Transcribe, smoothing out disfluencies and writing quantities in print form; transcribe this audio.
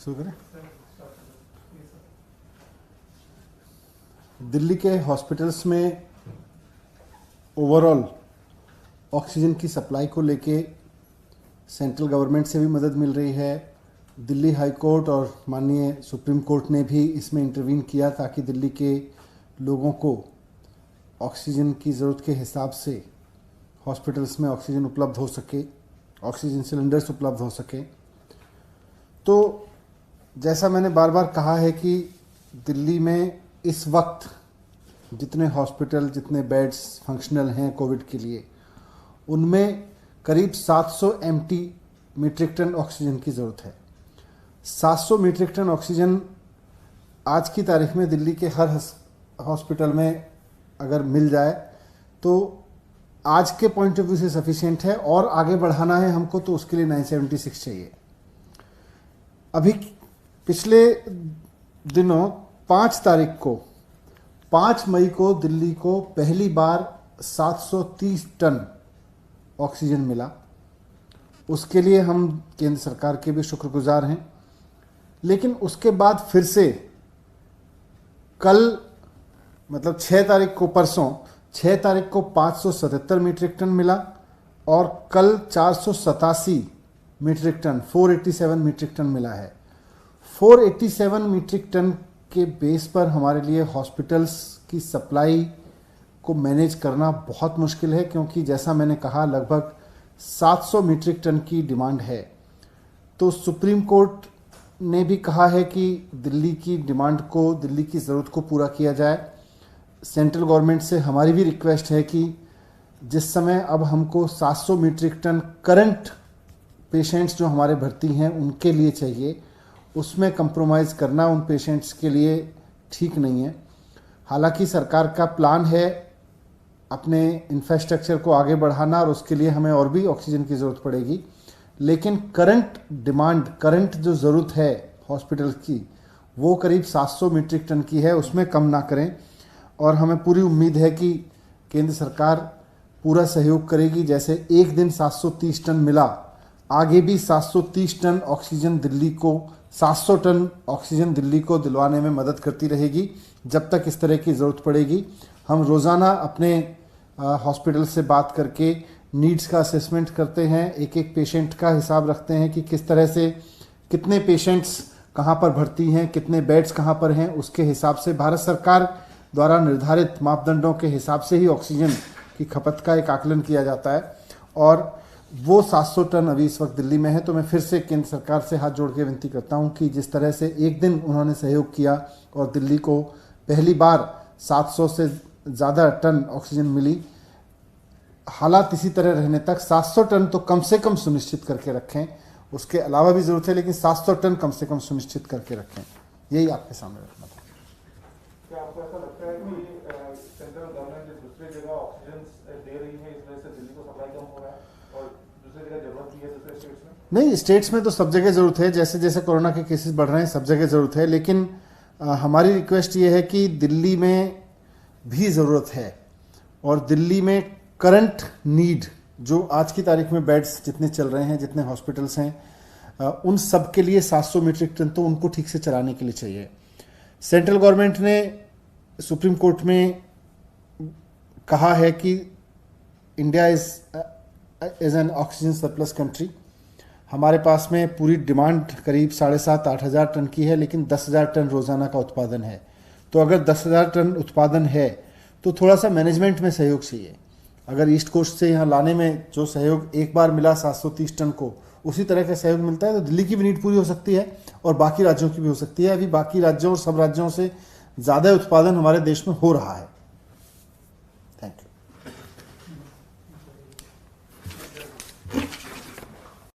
शुरू करें। दिल्ली के हॉस्पिटल्स में ओवरऑल ऑक्सीजन की सप्लाई को लेके सेंट्रल गवर्नमेंट से भी मदद मिल रही है। दिल्ली हाई कोर्ट और माननीय सुप्रीम कोर्ट ने भी इसमें इंटरवीन किया ताकि दिल्ली के लोगों को ऑक्सीजन की ज़रूरत के हिसाब से हॉस्पिटल्स में ऑक्सीजन उपलब्ध हो सके, ऑक्सीजन सिलेंडर्स उपलब्ध हो सके। तो जैसा मैंने बार बार कहा है कि दिल्ली में इस वक्त जितने हॉस्पिटल, जितने बेड्स फंक्शनल हैं कोविड के लिए, उनमें करीब 700 मीट्रिक टन ऑक्सीजन की ज़रूरत है। 700 मीट्रिक टन ऑक्सीजन आज की तारीख में दिल्ली के हर हॉस्पिटल में अगर मिल जाए तो आज के पॉइंट ऑफ व्यू से सफिशिएंट है, और आगे बढ़ाना है हमको तो उसके लिए 976 चाहिए। अभी पिछले दिनों 5 मई को दिल्ली को पहली बार 730 टन ऑक्सीजन मिला। उसके लिए हम केंद्र सरकार के भी शुक्रगुजार हैं। लेकिन उसके बाद फिर से कल मतलब 6 तारीख को, परसों 6 तारीख को 577 मीट्रिक टन मिला, और कल 487 मीट्रिक टन 487 मीट्रिक टन मिला है। 487 मीट्रिक टन के बेस पर हमारे लिए हॉस्पिटल्स की सप्लाई को मैनेज करना बहुत मुश्किल है, क्योंकि जैसा मैंने कहा लगभग 700 मीट्रिक टन की डिमांड है। तो सुप्रीम कोर्ट ने भी कहा है कि दिल्ली की डिमांड को, दिल्ली की ज़रूरत को पूरा किया जाए। सेंट्रल गवर्नमेंट से हमारी भी रिक्वेस्ट है कि जिस समय अब हमको 700 मीट्रिक टन करंट पेशेंट्स जो हमारे भर्ती हैं उनके लिए चाहिए, उसमें कंप्रोमाइज़ करना उन पेशेंट्स के लिए ठीक नहीं है। हालांकि सरकार का प्लान है अपने इंफ्रास्ट्रक्चर को आगे बढ़ाना, और उसके लिए हमें और भी ऑक्सीजन की ज़रूरत पड़ेगी। लेकिन करंट डिमांड, करंट जो ज़रूरत है हॉस्पिटल की, वो करीब 700 मीट्रिक टन की है, उसमें कम ना करें। और हमें पूरी उम्मीद है कि केंद्र सरकार पूरा सहयोग करेगी। जैसे एक दिन 730 टन मिला, आगे भी 730 टन ऑक्सीजन दिल्ली को, 700 टन ऑक्सीजन दिल्ली को दिलवाने में मदद करती रहेगी जब तक इस तरह की ज़रूरत पड़ेगी। हम रोज़ाना अपने हॉस्पिटल से बात करके नीड्स का असेसमेंट करते हैं, एक एक पेशेंट का हिसाब रखते हैं कि किस तरह से कितने पेशेंट्स कहाँ पर भर्ती हैं, कितने बेड्स कहाँ पर हैं। उसके हिसाब से भारत सरकार द्वारा निर्धारित मापदंडों के हिसाब से ही ऑक्सीजन की खपत का एक आकलन किया जाता है, और वो 700 टन अभी इस वक्त दिल्ली में है। तो मैं फिर से केंद्र सरकार से हाथ जोड़ के विनती करता हूं कि जिस तरह से एक दिन उन्होंने सहयोग किया और दिल्ली को पहली बार 700 से ज़्यादा टन ऑक्सीजन मिली, हालात इसी तरह रहने तक 700 टन तो कम से कम सुनिश्चित करके रखें। उसके अलावा भी ज़रूरत है, लेकिन 700 टन कम से कम सुनिश्चित करके रखें। यही आपके सामने रखना था। क्या आपको ऐसा लगता है कि सेंट्रल गवर्नमेंट दूसरी जगह ऑक्सीजन दे रही है, इस वजह से दिल्ली को सप्लाई कम हो रहा है, और दूसरी जगह जरूरत भी है दूसरे स्टेट्स में? नहीं, स्टेट्स में तो सब जगह ज़रूरत है। जैसे जैसे कोरोना के केसेस बढ़ रहे हैं सब जगह ज़रूरत है, लेकिन हमारी रिक्वेस्ट ये है कि दिल्ली में भी ज़रूरत है, और दिल्ली में करंट नीड जो आज की तारीख में बेड्स जितने चल रहे हैं, जितने हॉस्पिटल्स हैं, उन सब के लिए 700 मीट्रिक टन तो उनको ठीक से चलाने के लिए चाहिए। सेंट्रल गवर्नमेंट ने सुप्रीम कोर्ट में कहा है कि India is an oxygen surplus country. हमारे पास में पूरी डिमांड करीब 7,500-8 हज़ार टन की है, लेकिन 10,000 टन रोज़ाना का उत्पादन है। तो अगर 10,000 टन उत्पादन है तो थोड़ा सा मैनेजमेंट में सहयोग चाहिए। अगर ईस्ट कोस्ट से यहाँ लाने में जो सहयोग एक बार मिला 730 टन को, उसी तरह का सहयोग मिलता है तो दिल्ली की भी नीड पूरी हो सकती है और बाकी राज्यों की भी हो सकती है। अभी बाकी राज्यों और सब राज्यों से ज़्यादा उत्पादन हमारे देश में हो रहा है।